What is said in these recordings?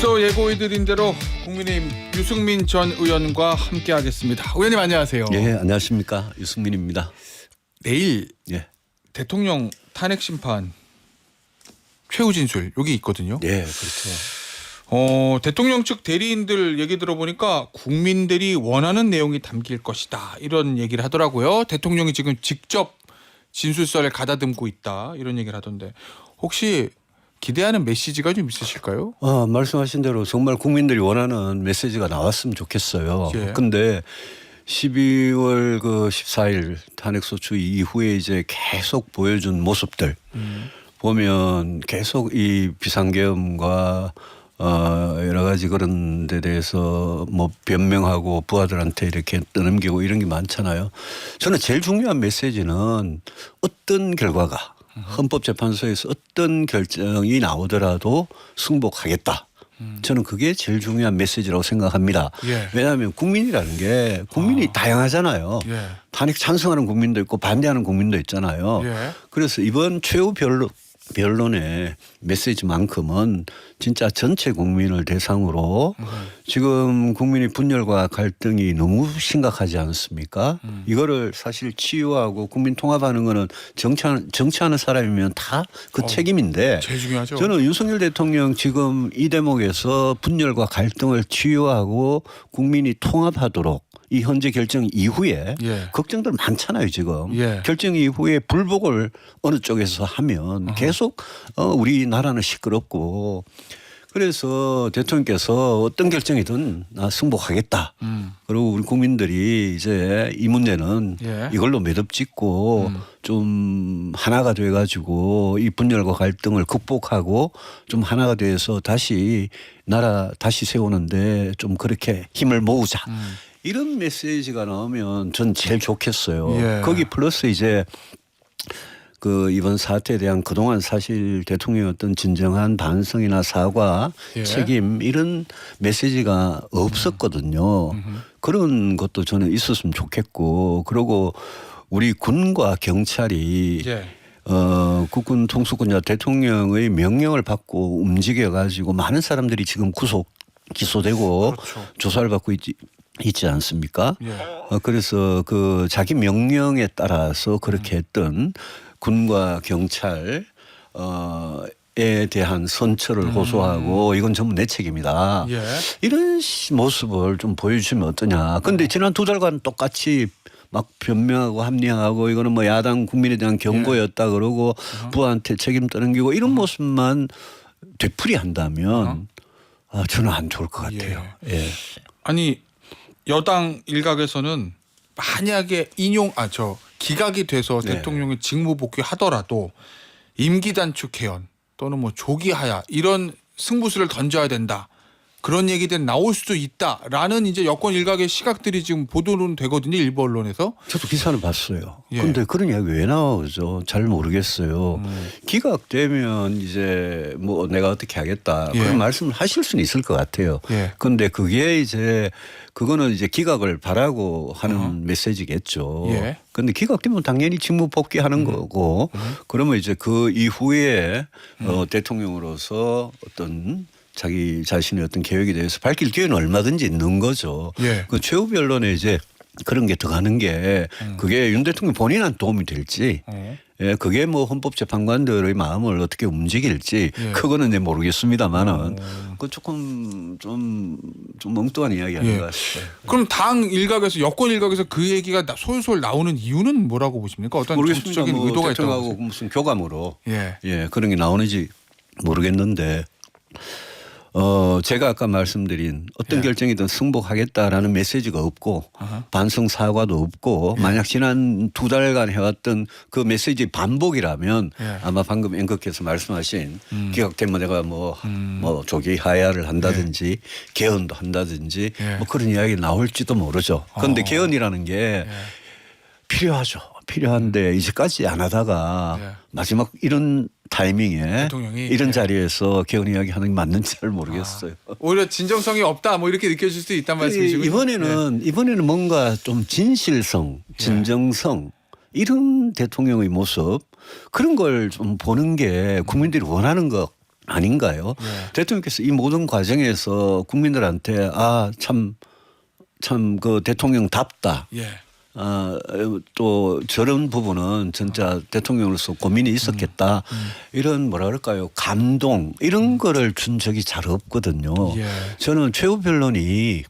앞서 예고해드린 대로 국민의힘 유승민 전 의원과 함께하겠습니다. 의원님 안녕하세요. 예, 안녕하십니까. 유승민입니다. 내일 예, 대통령 탄핵 심판 최후 진술 여기 있거든요. 예, 그렇죠. 대통령 측 대리인들 얘기 들어보니까 국민들이 원하는 내용이 담길 것이다 이런 얘기를 하더라고요. 대통령이 지금 직접 진술서를 가다듬고 있다 이런 얘기를 하던데 혹시 기대하는 메시지가 좀 있으실까요? 말씀하신 대로 정말 국민들이 원하는 메시지가 나왔으면 좋겠어요. 예. 근데 12월 14일 탄핵소추 이후에 이제 계속 보여준 모습들 보면 계속 이 비상계엄과 여러 가지 그런 데 대해서 뭐 변명하고 부하들한테 이렇게 떠넘기고 이런 게 많잖아요. 저는 제일 중요한 메시지는 어떤 결과가 헌법재판소에서 어떤 결정이 나오더라도 승복하겠다. 저는 그게 제일 중요한 메시지라고 생각합니다. 예. 왜냐하면 국민이라는 게 국민이 다양하잖아요. 예. 탄핵 찬성하는 국민도 있고 반대하는 국민도 있잖아요. 예. 그래서 이번 최후 변론의 메시지만큼은 진짜 전체 국민을 대상으로 지금 국민의 분열과 갈등이 너무 심각하지 않습니까? 이거를 사실 치유하고 국민 통합하는 거는 정치하는 사람이면 다 그 책임인데 제일 중요하죠. 저는 윤석열 대통령 지금 이 대목에서 분열과 갈등을 치유하고 국민이 통합하도록 이 현재 결정 이후에 예. 걱정들 많잖아요 지금. 예. 결정 이후에 불복을 어느 쪽에서 하면 계속 우리나라는 시끄럽고 그래서 대통령께서 어떤 결정이든 나 승복하겠다. 그리고 우리 국민들이 이제 이 문제는 예. 이걸로 매듭짓고 좀 하나가 돼가지고 이 분열과 갈등을 극복하고 좀 하나가 돼서 다시 나라 다시 세우는데 좀 그렇게 힘을 모으자. 이런 메시지가 나오면 전 제일 좋겠어요. 예. 거기 플러스 이제 그 이번 사태에 대한 그동안 사실 대통령의 어떤 진정한 반성이나 사과, 예. 책임 이런 메시지가 없었거든요. 그런 것도 저는 있었으면 좋겠고 그리고 우리 군과 경찰이 예. 국군 통수권자 대통령의 명령을 받고 움직여 가지고 많은 사람들이 지금 구속 기소되고 그렇죠. 조사를 받고 있지 않습니까? 예. 그래서 그 자기 명령에 따라서 그렇게 했던 군과 경찰 에 대한 선처를 호소하고 이건 전부 내 책임이다. 예. 이런 모습을 좀 보여주시면 어떠냐. 그런데 지난 2달간 똑같이 막 변명하고 합리화하고 이거는 뭐 야당 국민에 대한 경고였다 그러고 부한테 책임 떠넘기고 이런 모습만 되풀이한다면 저는 안 좋을 것 같아요. 예. 아니 여당 일각에서는 만약에 기각이 돼서 네. 대통령이 직무 복귀하더라도 임기 단축 개헌 또는 뭐 조기 하야 이런 승부수를 던져야 된다. 그런 얘기들 나올 수도 있다라는 이제 여권 일각의 시각들이 지금 보도는 되거든요. 일부 언론에서. 저도 기사는 봤어요. 예. 그런데 그런 이야기 왜 나오죠? 잘 모르겠어요. 기각되면 이제 뭐 내가 어떻게 하겠다 예. 그런 말씀을 하실 수는 있을 것 같아요. 예. 그런데 그게 이제 그거는 이제 기각을 바라고 하는 메시지겠죠. 예. 그런데 기각되면 당연히 직무 복귀하는 거고 그러면 이제 그 이후에 대통령으로서 어떤 자기 자신의 어떤 계획에 대해서 밝힐 기회는 얼마든지 있는 거죠. 예. 그 최후 변론에 이제 그런 게 들어가는 게 그게 윤 대통령 본인한테 도움이 될지 예, 그게 뭐 헌법재판관들의 마음을 어떻게 움직일지 예. 그거는 내 모르겠습니다만은 그 조금 좀 엉뚱한 이야기 아닌가 예. 싶어요. 그럼 당 일각에서 여권 일각에서 그 얘기가 솔솔 나오는 이유는 뭐라고 보십니까? 어떤 모르겠습니다. 정치적인 뭐 의도가 있다고 대통령하고 보세요? 무슨 교감으로 예. 그런 게 나오는지 모르겠는데 제가 아까 말씀드린 어떤 예. 결정이든 승복하겠다라는 메시지가 없고 반성 사과도 없고 만약 지난 2달간 해왔던 그 메시지 반복이라면 예. 아마 방금 앵커께서 말씀하신 기각되면 내가 뭐 조기 하야를 한다든지 개헌도 한다든지 예. 뭐 그런 이야기 나올지도 모르죠. 그런데 개헌이라는 게 필요하죠. 필요한데 이제까지 안 하다가 예. 마지막 이런 타이밍에 대통령이 이런 예. 자리에서 개헌 이야기 하는 게 맞는지 잘 모르겠어요. 오히려 진정성이 없다 뭐 이렇게 느껴질 수도 있단 말씀이시군요. 이번에는 뭔가 좀 진실성, 진정성 이런 대통령의 모습 그런 걸 좀 보는 게 국민들이 원하는 것 아닌가요? 대통령께서 이 모든 과정에서 국민들한테 참 그 대통령답다. 예. 또 저런 부분은 진짜 대통령으로서 고민이 있었겠다. 이런 뭐라 그럴까요? 감동 이런 거를 준 적이 잘 없거든요. 예. 저는 최후 변론이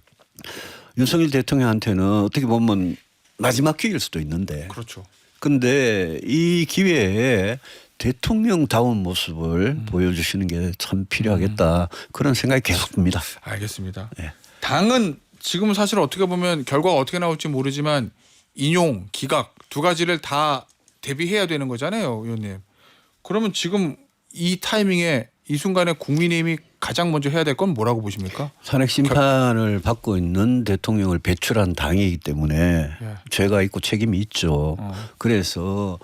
윤석열 대통령한테는 어떻게 보면 마지막 기회일 수도 있는데. 그렇죠. 근데 이 기회에 대통령다운 모습을 보여주시는 게 참 필요하겠다. 그런 생각이 계속 듭니다. 알겠습니다. 예. 당은 지금 사실 어떻게 보면 결과가 어떻게 나올지 모르지만 인용, 기각 두 가지를 다 대비해야 되는 거잖아요, 의원님. 그러면 지금 이 타이밍에 이 순간에 국민의힘이 가장 먼저 해야 될 건 뭐라고 보십니까? 탄핵 심판을 받고 있는 대통령을 배출한 당이기 때문에 예. 죄가 있고 책임이 있죠. 그래서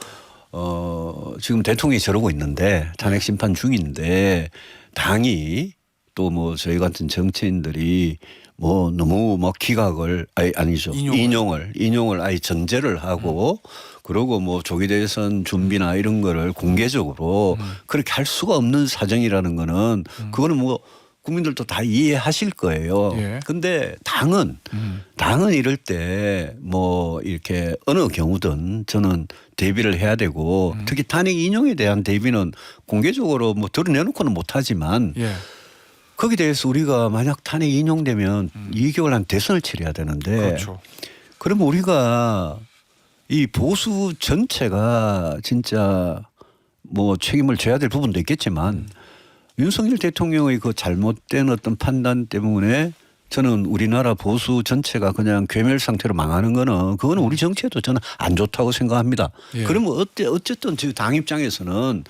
지금 대통령이 저러고 있는데 탄핵 심판 중인데 당이 또 뭐 저희 같은 정치인들이 뭐 너무 뭐 기각을 아니죠 인용을 아예 전제를 하고 그러고 뭐 조기 대선 준비나 이런 거를 공개적으로 그렇게 할 수가 없는 사정이라는 거는 그거는 뭐 국민들도 다 이해하실 거예요. 예. 근데 당은 이럴 때 뭐 이렇게 어느 경우든 저는 대비를 해야 되고 특히 탄핵 인용에 대한 대비는 공개적으로 뭐 드러내놓고는 못하지만 예. 거기에 대해서 우리가 만약 탄핵 인용되면 2개월 안 대선을 치러야 되는데 그렇죠. 그러면 우리가 이 보수 전체가 진짜 뭐 책임을 져야 될 부분도 있겠지만 윤석열 대통령의 그 잘못된 어떤 판단 때문에 저는 우리나라 보수 전체가 그냥 괴멸 상태로 망하는 거는 그거는 우리 정치에도 저는 안 좋다고 생각합니다. 예. 그러면 어쨌든 지금 당 입장에서는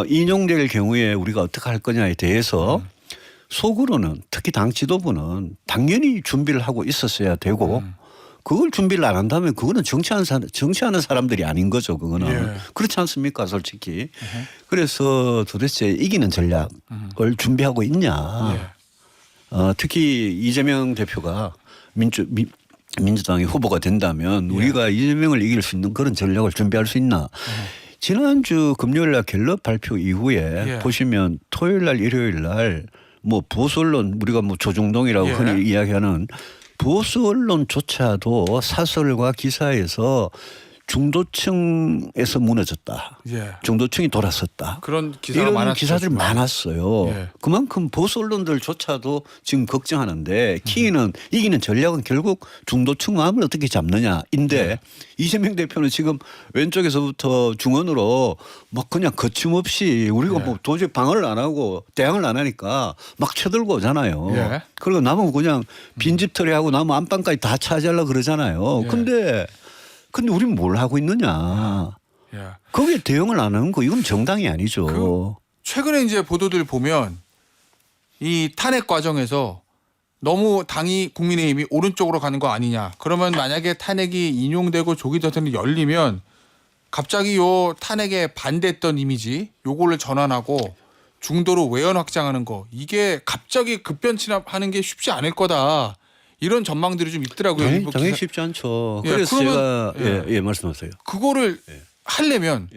인용될 경우에 우리가 어떻게 할 거냐에 대해서 속으로는 특히 당 지도부는 당연히 준비를 하고 있었어야 되고 그걸 준비를 안 한다면 그거는 정치하는 사람들이 아닌 거죠. 그거는. 예. 그렇지 않습니까 솔직히. 그래서 도대체 이기는 전략을 준비하고 있냐. 예. 특히 이재명 대표가 민주당의 후보가 된다면 우리가 이재명을 이길 수 있는 그런 전략을 준비할 수 있나. 지난주 금요일 날 갤럽 발표 이후에 보시면 토요일 날 일요일 날 뭐 보수 언론 우리가 뭐 조중동이라고 흔히 이야기하는 보수 언론조차도 사설과 기사에서 중도층에서 무너졌다. 예. 중도층이 돌아섰다. 그런 기사가 이런 많았죠. 기사들이 많았어요. 예. 그만큼 보수 언론들조차도 지금 걱정하는데 키는 이기는 전략은 결국 중도층 마음을 어떻게 잡느냐인데 이재명 대표는 지금 왼쪽에서부터 중원으로 막 그냥 거침없이 우리가 뭐 도저히 방어를 안 하고 대항을 안 하니까 막 쳐들고 오잖아요. 예. 그리고 남은 그냥 빈집털이하고 남은 안방까지 다 차지하려고 그러잖아요. 예. 근데 우리는 뭘 하고 있느냐. 예. 거기에 대응을 안 하는 거 이건 정당이 아니죠. 최근에 이제 보도들 보면 이 탄핵 과정에서 너무 당이 국민의힘이 오른쪽으로 가는 거 아니냐. 그러면 만약에 탄핵이 인용되고 조기 대선이 열리면 갑자기 요 탄핵에 반대했던 이미지 요거를 전환하고 중도로 외연 확장하는 거 이게 갑자기 급변치하는 게 쉽지 않을 거다. 이런 전망들이 좀 있더라고요. 당연히 쉽지 않죠. 예, 그래서 그러면, 제가 말씀하세요. 그거를 하려면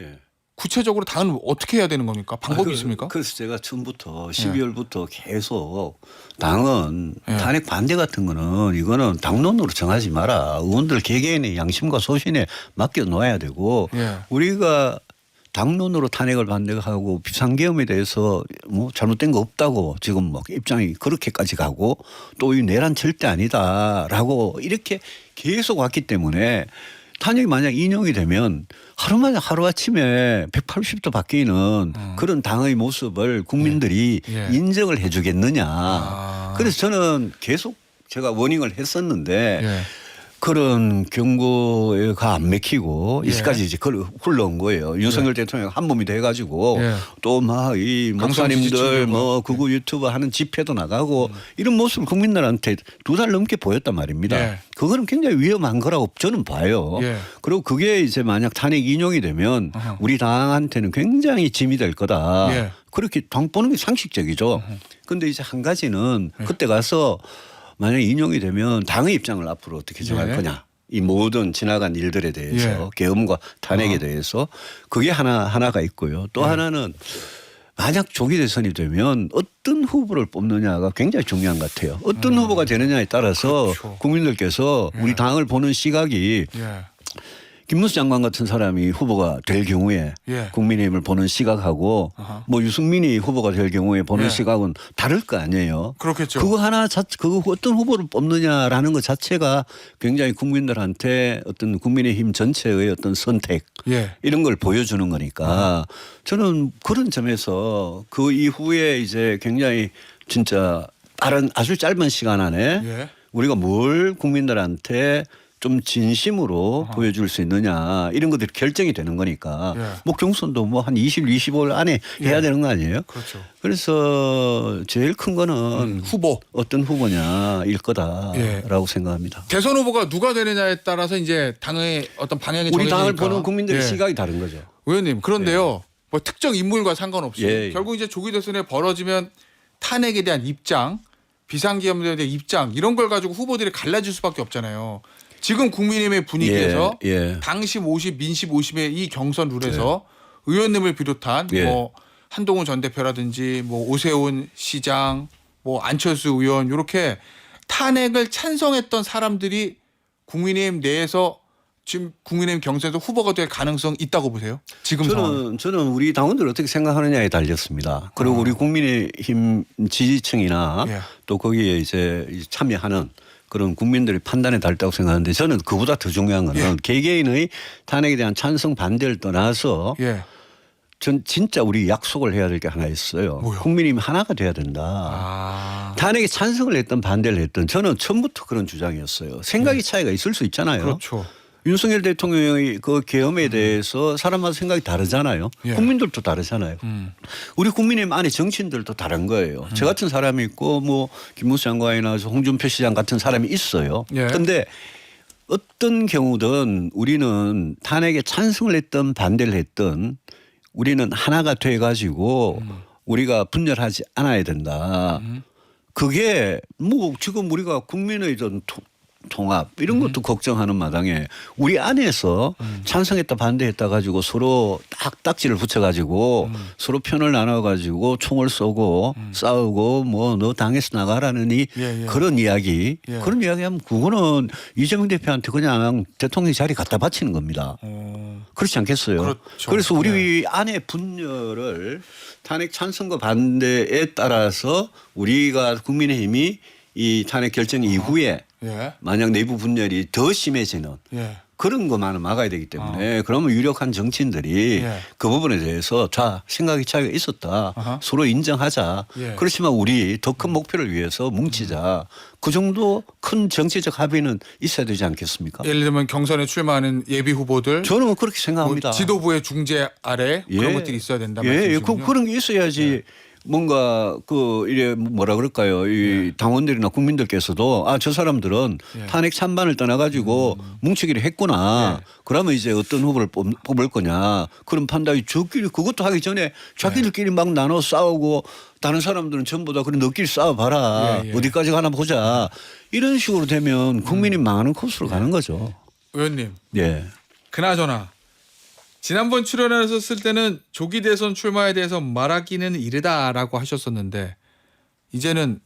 구체적으로 당은 어떻게 해야 되는 겁니까? 방법이 있습니까? 그래서 제가 처음부터 12월부터 계속 당은 탄핵 반대 같은 거는 이거는 당론으로 정하지 마라. 의원들 개개인의 양심과 소신에 맡겨 놓아야 되고 우리가 당론으로 탄핵을 반대하고 비상계엄에 대해서 뭐 잘못된 거 없다고 지금 막 입장이 그렇게까지 가고 또 이 내란 절대 아니다라고 이렇게 계속 왔기 때문에 탄핵이 만약 인용이 되면 하루아침에 180도 바뀌는 그런 당의 모습을 국민들이 인정을 해 주겠느냐. 그래서 저는 계속 제가 워닝을 했었는데 그런 경고가 안 맥히고 이제까지 이제 흘러온 거예요. 윤석열 대통령 한 몸이 돼가지고 또 막 이 목사님들 뭐 극우 유튜버 하는 집회도 나가고 이런 모습을 국민들한테 2달 넘게 보였단 말입니다. 그거는 굉장히 위험한 거라고 저는 봐요. 그리고 그게 이제 만약 탄핵 인용이 되면 우리 당한테는 굉장히 짐이 될 거다. 그렇게 당 보는 게 상식적이죠. 그런데 이제 한 가지는 그때 가서 만약 인용이 되면 당의 입장을 앞으로 어떻게 정할 거냐. 이 모든 지나간 일들에 대해서 계엄과 탄핵에 대해서 그게 하나가 있고요. 또 하나는 만약 조기 대선이 되면 어떤 후보를 뽑느냐가 굉장히 중요한 것 같아요. 어떤 후보가 되느냐에 따라서 그렇죠. 국민들께서 우리 당을 보는 시각이 예. 김문수 장관 같은 사람이 후보가 될 경우에 예. 국민의힘을 보는 시각하고 아하. 뭐 유승민이 후보가 될 경우에 보는 예. 시각은 다를 거 아니에요. 그렇겠죠. 그거 하나 그거 어떤 후보를 뽑느냐라는 것 자체가 굉장히 국민들한테 어떤 국민의힘 전체의 어떤 선택 예. 이런 걸 보여주는 거니까 저는 그런 점에서 그 이후에 이제 굉장히 진짜 빠른 아주 짧은 시간 안에 예. 우리가 뭘 국민들한테 좀 진심으로 보여줄 수 있느냐 이런 것들이 결정이 되는 거니까 예. 뭐 경선도 뭐 한 20, 25일 안에 해야 예. 되는 거 아니에요? 그렇죠. 그래서 제일 큰 거는 후보. 어떤 후보냐일 예. 거다라고 생각합니다. 대선 후보가 누가 되느냐에 따라서 이제 당의 어떤 방향이 우리 정해지니까. 당을 보는 국민들의 예. 시각이 다른 거죠. 의원님 그런데요. 뭐 특정 인물과 상관없이 예. 결국 이제 조기 대선에 벌어지면 탄핵에 대한 입장, 비상계엄에 대한 입장 이런 걸 가지고 후보들이 갈라질 수밖에 없잖아요. 지금 국민의힘의 분위기에서 예. 당심 50, 민심 50의 이 경선 룰에서 의원님을 비롯한 예. 뭐 한동훈 전 대표라든지 뭐 오세훈 시장, 뭐 안철수 의원 이렇게 탄핵을 찬성했던 사람들이 국민의힘 내에서 지금 국민의힘 경선에서 후보가 될 가능성 있다고 보세요? 지금 상황. 저는 우리 당원들 어떻게 생각하느냐에 달렸습니다. 그리고 우리 국민의힘 지지층이나 예. 또 거기에 이제 참여하는 그런 국민들의 판단에 달렸다고 생각하는데 저는 그보다 더 중요한 거는 개개인의 탄핵에 대한 찬성 반대를 떠나서 예. 전 진짜 우리 약속을 해야 될 게 하나 있어요. 뭐요? 국민의힘 하나가 돼야 된다. 아. 탄핵에 찬성을 했던 반대를 했던 저는 처음부터 그런 주장이었어요. 생각의 차이가 있을 수 있잖아요. 그렇죠. 윤석열 대통령의 그 계엄에 대해서 사람마다 생각이 다르잖아요. 예. 국민들도 다르잖아요. 우리 국민의힘 안에 정치인들도 다른 거예요. 저 같은 사람이 있고 뭐 김문수 장관이나 홍준표 시장 같은 사람이 있어요. 예. 그런데 어떤 경우든 우리는 탄핵에 찬성을 했던 반대를 했던 우리는 하나가 돼 가지고 우리가 분열하지 않아야 된다. 그게 뭐 지금 우리가 국민의 전 통합 이런 것도 걱정하는 마당에 우리 안에서 찬성했다 반대했다 가지고 서로 딱지를 붙여 가지고 서로 편을 나눠 가지고 총을 쏘고 싸우고 뭐 너 당에서 나가라는 그런 이야기 예. 그런 이야기하면 그거는 이재명 대표한테 그냥 대통령 자리 갖다 바치는 겁니다. 그렇지 않겠어요? 그렇죠. 그래서 우리 안에 분열을 탄핵 찬성과 반대에 따라서 우리가 국민의힘이 이 탄핵 결정 이후에 예. 만약 내부 분열이 더 심해지는 예. 그런 것만은 막아야 되기 때문에 그러면 유력한 정치인들이 예. 그 부분에 대해서 자 생각의 차이가 있었다. 아하. 서로 인정하자. 예. 그렇지만 우리 더 큰 목표를 위해서 뭉치자. 그 정도 큰 정치적 합의는 있어야 되지 않겠습니까? 예를 들면 경선에 출마하는 예비 후보들 저는 그렇게 생각합니다. 뭐 지도부의 중재 아래 그런 예. 것들이 있어야 된다 예, 말씀이시군요. 그런 게 있어야지. 뭔가 이래 뭐라 그럴까요? 이 당원들이나 국민들께서도 아, 저 사람들은 예. 탄핵 찬반을 떠나 가지고 뭉치기를 했구나. 그러면 이제 어떤 후보를 뽑을 거냐. 그런 판단이 저끼리 그것도 하기 전에 자기들끼리 막 나눠 싸우고 다른 사람들은 전부 다 그래 너끼리 싸워봐라. 예. 어디까지 가나 보자. 이런 식으로 되면 국민이 망하는 코스로 가는 거죠. 의원님 예. 그나저나 지난번 출연하셨을 때는 조기 대선 출마에 대해서 말하기는 이르다라고 하셨었는데 이제는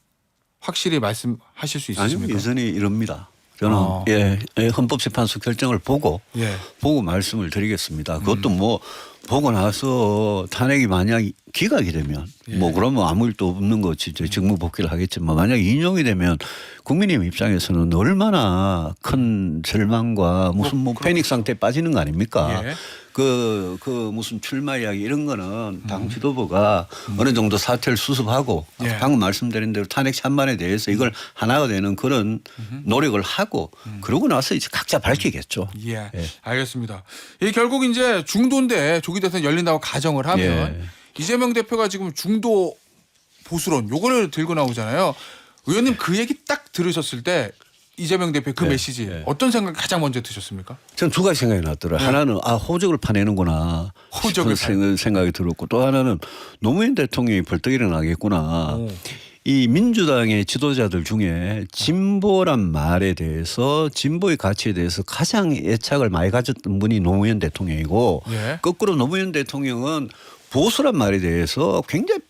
확실히 말씀하실 수 아니요. 있으십니까? 여전히 이럽니다. 저는 헌법재판소 결정을 보고 예. 말씀을 드리겠습니다. 그것도 뭐 보고 나서 탄핵이 만약 기각이 되면 뭐 그러면 아무 일도 없는 거지 직무복귀를 하겠지만 만약 인용이 되면 국민의힘 입장에서는 얼마나 큰 절망과 무슨 뭐 패닉 상태에 빠지는 거 아닙니까? 예. 그 무슨 출마 이야기 이런 거는 당 지도부가 어느 정도 사태를 수습하고 예. 방금 말씀드린 대로 탄핵 찬반에 대해서 이걸 하나가 되는 그런 노력을 하고 그러고 나서 이제 각자 밝히겠죠. 예. 예. 알겠습니다. 이 결국 이제 중도인데 조기 대선 열린다고 가정을 하면 예. 이재명 대표가 지금 중도 보수론 요거를 들고 나오잖아요. 의원님 그 얘기 딱 들으셨을 때 이재명 대표 그 예. 메시지 예. 어떤 생각 가장 먼저 드셨습니까? 전 두 가지 생각이 났더라고요. 하나는 호적을 파내는구나 호적을 싶은 생각이 들었고 또 하나는 노무현 대통령이 벌떡 일어나겠구나. 오. 이 민주당의 지도자들 중에 진보란 말에 대해서 진보의 가치에 대해서 가장 애착을 많이 가졌던 분이 노무현 대통령이고 예. 거꾸로 노무현 대통령은 보수란 말에 대해서 굉장히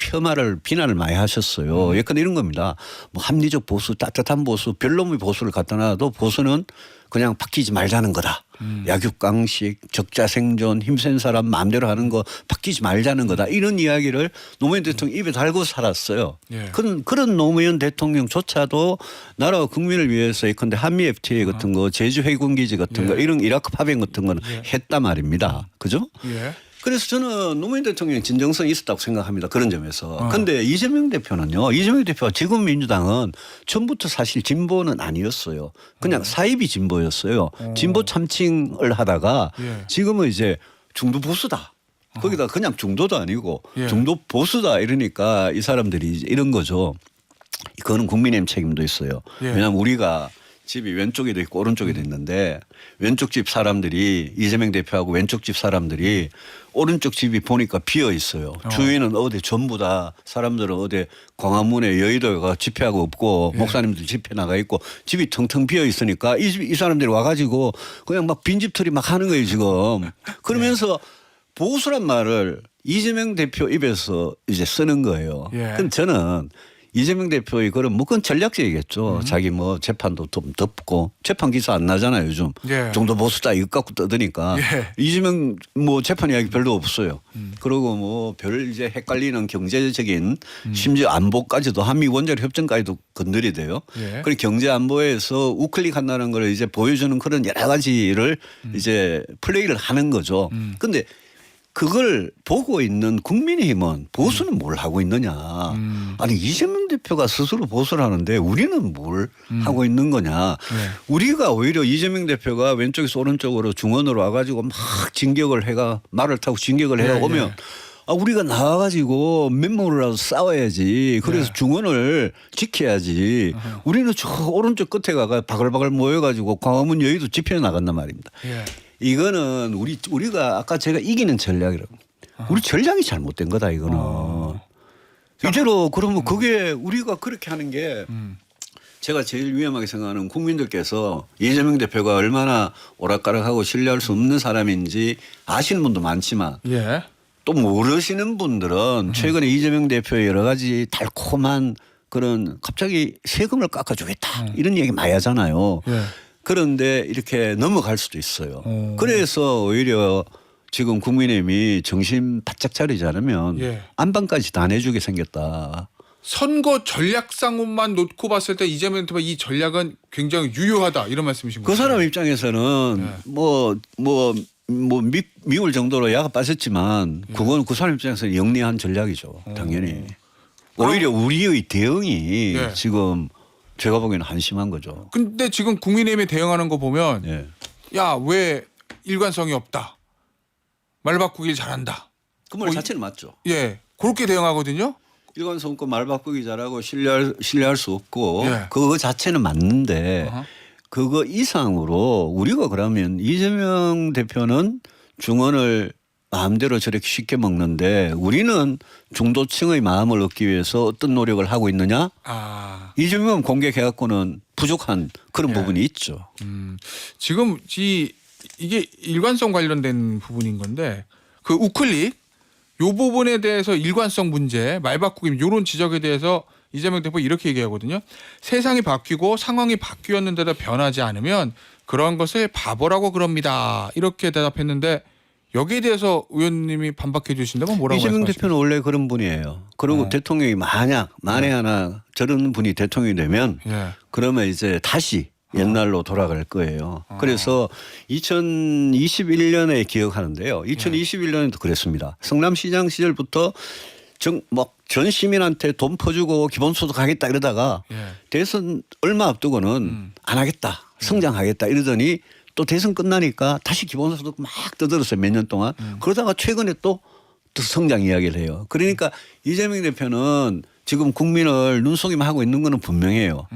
비난을 많이 하셨어요. 예컨대 이런 겁니다. 뭐 합리적 보수, 따뜻한 보수, 별놈의 보수를 갖다 놔도 보수는 그냥 바뀌지 말자는 거다. 약육강식, 적자 생존, 힘센 사람 마음대로 하는 거 바뀌지 말자는 거다. 이런 이야기를 노무현 대통령 입에 달고 살았어요. 예. 그런 노무현 대통령조차도 나라와 국민을 위해서 예컨대 한미 FTA 같은 거, 제주 해군기지 같은 거, 이런 이라크 파병 같은 거는 했단 말입니다. 그죠? 예. 그래서 저는 노무현 대통령이 진정성이 있었다고 생각합니다. 그런 점에서. 그런데 이재명 대표는요. 이재명 대표가 지금 민주당은 처음부터 사실 진보는 아니었어요. 그냥 사이비 진보였어요. 진보 참칭을 하다가 예. 지금은 이제 중도 보수다. 거기다 그냥 중도도 아니고 예. 중도 보수다 이러니까 이 사람들이 이제 이런 거죠. 그거는 국민의힘 책임도 있어요. 예. 왜냐하면 우리가 집이 왼쪽에도 있고 오른쪽에도 있는데 왼쪽 집 사람들이 이재명 대표하고 왼쪽 집 사람들이 오른쪽 집이 보니까 비어 있어요. 주위는 어디 전부 다 사람들은 어디 광화문에 여의도가 집회하고 없고 목사님들 집회 나가 있고 집이 텅텅 비어 있으니까 이 사람들이 와가지고 그냥 막 빈집털이 막 하는 거예요 지금. 그러면서 보수란 말을 이재명 대표 입에서 이제 쓰는 거예요. 예. 그럼 저는 이재명 대표의 그런 뭐 그건 전략적이겠죠. 자기 뭐 재판도 좀 덮고 재판 기사 안 나잖아요 요즘. 예. 정도 보수다 이거 갖고 떠드니까 예. 이재명 뭐 재판 이야기 별로 없어요. 그리고 뭐 별 이제 헷갈리는 경제적인 심지어 안보까지도 한미 원자력 협정까지도 건드리대요. 예. 그리고 경제 안보에서 우클릭 한다는 걸 이제 보여주는 그런 여러 가지를 이제 플레이를 하는 거죠. 근데 그걸 보고 있는 국민의힘은 보수는 뭘 하고 있느냐. 아니 이재명 대표가 스스로 보수를 하는데 우리는 뭘 하고 있는 거냐. 우리가 오히려 이재명 대표가 왼쪽에서 오른쪽으로 중원으로 와가지고 막 진격을 해가 말을 타고 진격을 해가 오면 아, 우리가 나와가지고 맨몸으로라도 싸워야지. 그래서 중원을 지켜야지. 우리는 저 오른쪽 끝에 가가 바글바글 모여가지고 광화문 여의도 집회에 나간단 말입니다. 예. 이거는 우리가 아까 제가 이기는 전략이라고. 우리 전략이 잘못된 거다 이거는. 이대로 그러면 그게 우리가 그렇게 하는 게 제가 제일 위험하게 생각하는 국민들께서 이재명 대표가 얼마나 오락가락하고 신뢰할 수 없는 사람인지 아시는 분도 많지만 예. 또 모르시는 분들은 최근에 이재명 대표의 여러 가지 달콤한 그런 갑자기 세금을 깎아주겠다 이런 얘기 많이 하잖아요. 예. 그런데 이렇게 넘어갈 수도 있어요. 그래서 오히려 지금 국민의힘이 정신 바짝 차리지 않으면 예. 안방까지 다 내주게 생겼다. 선거 전략상으로만 놓고 봤을 때 이재명 대표 이 전략은 굉장히 유효하다 이런 말씀이신 거죠. 그 사람 입장에서는 미울 정도로 야가 빠졌지만 그건 그 사람 입장에서는 영리한 전략이죠. 당연히. 오히려 우리의 대응이 예. 지금 제가 보기에는 한심한 거죠. 근데 지금 국민의힘이 대응하는 거 보면 예. 야, 왜 일관성이 없다. 말 바꾸길 잘한다. 그 말 자체는 맞죠. 예. 그렇게 대응하거든요. 일관성 없고 말 바꾸기 잘하고 신뢰할 수 없고 예. 그거 자체는 맞는데 어허. 그거 이상으로 우리가 그러면 이재명 대표는 중원을 마음대로 저렇게 쉽게 먹는데 우리는 중도층의 마음을 얻기 위해서 어떤 노력을 하고 있느냐? 아. 이재명 공격해갖고는 부족한 그런 예. 부분이 있죠. 지금 이게 일관성 관련된 부분인 건데 그 우클릭 요 부분에 대해서 일관성 문제, 말 바꾸기 이런 지적에 대해서 이재명 대표 이렇게 얘기하거든요. 세상이 바뀌고 상황이 바뀌었는데도 변하지 않으면 그런 것을 바보라고 그럽니다. 이렇게 대답했는데 여기에 대해서 의원님이 반박해 주신다면 뭐라고 이재명 말씀하십니까? 대표는 원래 그런 분이에요. 그리고 대통령이 만에 하나 저런 분이 대통령이 되면 예. 그러면 이제 다시 옛날로 돌아갈 거예요. 그래서 2021년에 기억하는데요. 2021년에도 그랬습니다. 성남시장 시절부터 전 시민한테 돈 퍼주고 기본소득 하겠다 이러다가 예. 대선 얼마 앞두고는 안 하겠다. 성장하겠다 이러더니 또 대선 끝나니까 다시 기본소득 막 떠들었어요. 몇 년 동안. 그러다가 최근에 또 성장 이야기를 해요. 그러니까 이재명 대표는 지금 국민을 눈속임 하고 있는 거는 분명해요.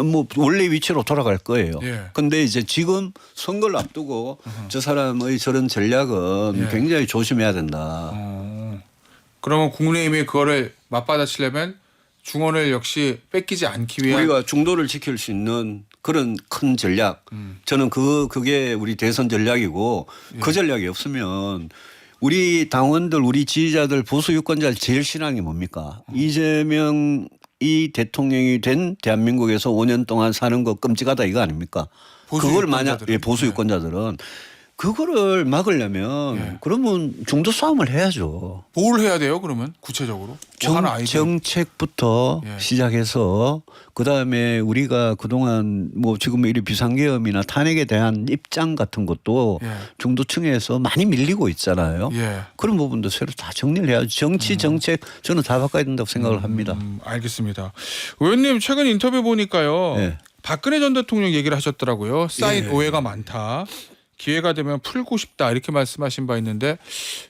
뭐 원래 위치로 돌아갈 거예요. 그런데 예. 이제 지금 선거를 앞두고 저 사람의 저런 전략은 예. 굉장히 조심해야 된다. 그러면 국민의힘이 그거를 맞받아치려면 중원을 역시 뺏기지 않기 위한 우리가 중도를 지킬 수 있는 그런 큰 전략. 저는 그게 우리 대선 전략이고 그 전략이 없으면 우리 당원들, 우리 지지자들, 보수 유권자들 제일 싫어하는 게 뭡니까? 이재명 이 대통령이 된 대한민국에서 5년 동안 사는 거 끔찍하다 이거 아닙니까? 보수 그걸 만약 유권자들은. 예, 보수 유권자들은 그거를 막으려면 예. 그러면 중도 싸움을 해야죠. 뭘 해야 돼요? 그러면 구체적으로 뭐 하나 아이디어. 정책부터 예. 시작해서 그다음에 우리가 그동안 뭐 지금 이리 비상계엄이나 탄핵에 대한 입장 같은 것도 예. 중도층에서 많이 밀리고 있잖아요. 예. 그런 부분도 새로 다 정리를 해야죠. 정치 정책 저는 다 바꿔야 된다고 생각을 합니다. 알겠습니다. 의원님 최근 인터뷰 보니까요. 예. 박근혜 전 대통령 얘기를 하셨더라고요. 쌓인 예. 오해가 많다. 기회가 되면 풀고 싶다 이렇게 말씀하신 바 있는데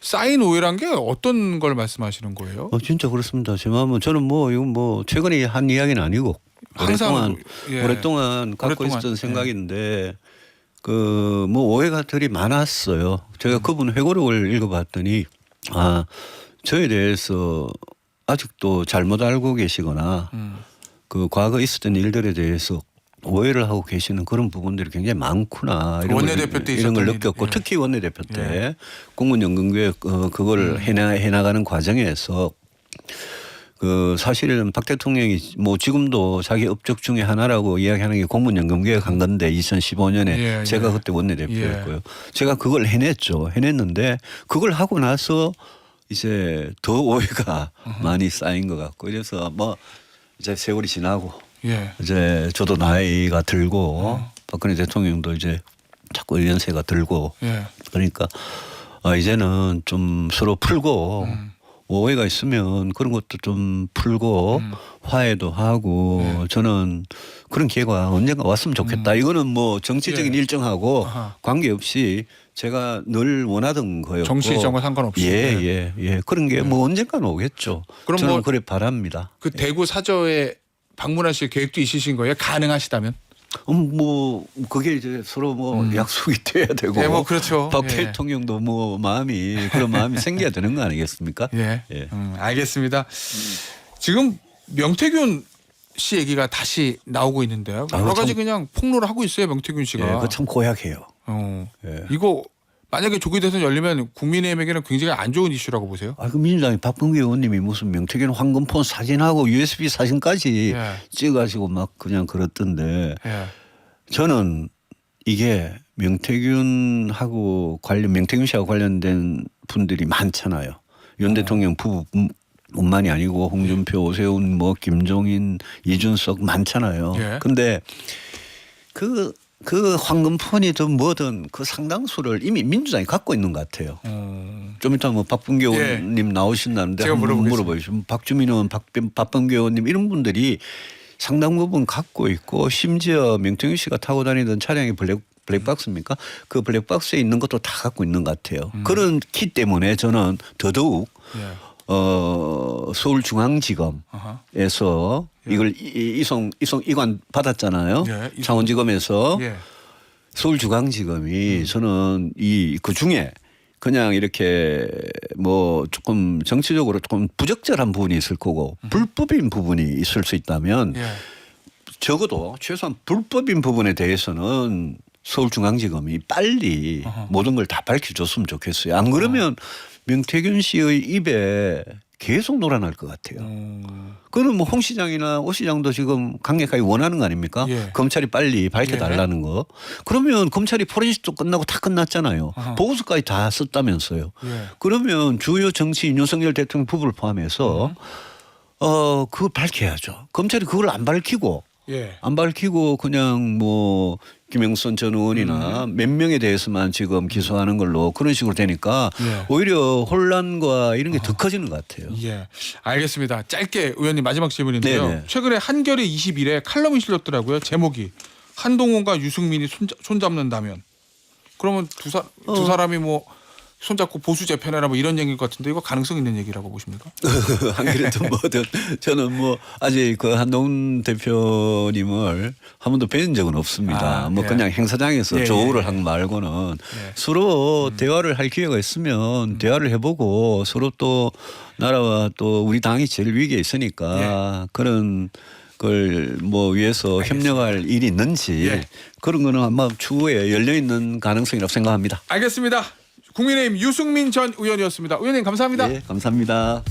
쌓인 오해란 게 어떤 걸 말씀하시는 거예요? 진짜 그렇습니다. 제 마음은 저는 뭐 이건 뭐 최근에 한 이야기는 아니고 항상 오랫동안 갖고 오랫동안, 있었던 생각인데 그 뭐 오해가들이 많았어요. 제가 그분 회고록을 읽어봤더니 저에 대해서 아직도 잘못 알고 계시거나 그 과거 있었던 일들에 대해서 오해를 하고 계시는 그런 부분들이 굉장히 많구나 원내대표 때 이런 걸 있었던 느꼈고 일, 예. 특히 원내대표 때 공무연금개혁 그걸 해나가는 과정에서 그 사실은 박 대통령이 뭐 지금도 자기 업적 중에 하나라고 이야기하는 게 공무연금개혁 한 건데 2015년에 예, 제가 예. 그때 원내대표였고요. 제가 그걸 해냈는데 그걸 하고 나서 이제 더 오해가 많이 쌓인 것 같고 그래서 뭐 이제 세월이 지나고 예. 이제 저도 나이가 들고 박근혜 대통령도 이제 자꾸 연세가 들고 예. 그러니까 이제는 좀 서로 풀고 오해가 있으면 그런 것도 좀 풀고 화해도 하고 저는 그런 기회가 언젠가 왔으면 좋겠다. 이거는 뭐 정치적인 예. 일정하고 아하. 관계없이 제가 늘 원하던 거였고 정치 일정과 상관없이. 예. 그런 게 뭐 언젠가는 오겠죠. 그럼 저는 뭐 그래 바랍니다. 그 대구 사저에 방문하실 계획도 있으신 거예요? 가능하시다면? 뭐 그게 이제 서로 뭐 약속이 돼야 되고 네, 뭐 그렇죠. 박 예. 대통령도 뭐 그런 마음이 생겨야 되는 거 아니겠습니까? 예. 예. 알겠습니다. 지금 명태균 씨 얘기가 다시 나오고 있는데요. 여러 가지 그냥 폭로를 하고 있어요. 명태균 씨가. 예, 그거 참 고약해요. 예. 이거 만약에 조기 대선 열리면 국민의힘에게는 굉장히 안 좋은 이슈라고 보세요. 그 민주당의 박범계 의원님이 무슨 명태균 황금폰 사진하고 USB 사진까지 예. 찍어가지고 막 그냥 그랬던데 예. 저는 이게 명태균 씨하고 관련된 분들이 많잖아요. 윤 대통령 부부뿐만이 아니고 홍준표, 오세훈, 뭐 김종인, 이준석 많잖아요. 예. 근데 그 황금폰이든 뭐든 그 상당수를 이미 민주당이 갖고 있는 것 같아요. 좀 이따 뭐 박범계 의원님 나오신다는데 제가 한번 물어보겠습니다. 물어보시죠. 박주민 의원, 박범계 의원님 이런 분들이 상당 부분 갖고 있고 심지어 명태균 씨가 타고 다니던 차량이 블랙박스입니까? 그 블랙박스에 있는 것도 다 갖고 있는 것 같아요. 그렇기 때문에 저는 더더욱 예. 서울중앙지검에서 이걸 이관 받았잖아요. 예, 창원지검에서 예. 서울중앙지검이 저는 그 중에 그냥 이렇게 뭐 조금 정치적으로 조금 부적절한 부분이 있을 거고 불법인 부분이 있을 수 있다면 예. 적어도 최소한 불법인 부분에 대해서는 서울중앙지검이 빨리 모든 걸 다 밝혀줬으면 좋겠어요. 안 그러면 명태균 씨의 입에 계속 놀아날 것 같아요. 그럼 뭐 홍 시장이나 오 시장도 지금 강력하게 원하는 거 아닙니까? 예. 검찰이 빨리 밝혀달라는 거. 그러면 검찰이 포렌식도 끝나고 다 끝났잖아요. 보고서까지 다 썼다면서요. 예. 그러면 주요 정치인 윤석열 대통령 부부를 포함해서 그걸 밝혀야죠. 검찰이 그걸 안 밝히고 예. 안 밝히고 그냥 뭐 김영선 전 의원이나 몇 명에 대해서만 지금 기소하는 걸로 그런 식으로 되니까 예. 오히려 혼란과 이런 게 더 커지는 것 같아요. 예, 알겠습니다. 짧게 의원님 마지막 질문인데요. 네네. 최근에 한겨레 21에 칼럼이 실렸더라고요. 제목이 한동훈과 유승민이 손잡는다면. 그러면 두 사람이 뭐 손잡고 보수 재편해라 뭐 이런 얘기일 것 같은데 이거 가능성 있는 얘기라고 보십니까? 안 그래도 뭐든 저는 뭐 아직 그 한동훈 대표님을 한 번도 뵌 적은 없습니다. 뭐 예. 그냥 행사장에서 예, 조우를 예. 한 말고는 예. 서로 대화를 할 기회가 있으면 대화를 해보고 서로 또 나라와 또 우리 당이 제일 위기에 있으니까 그런 걸 뭐 위해서 협력할 일이 있는지 예. 그런 거는 아마 추후에 열려 있는 가능성이라고 생각합니다. 알겠습니다. 국민의힘 유승민 전 의원이었습니다. 의원님 감사합니다. 네, 감사합니다.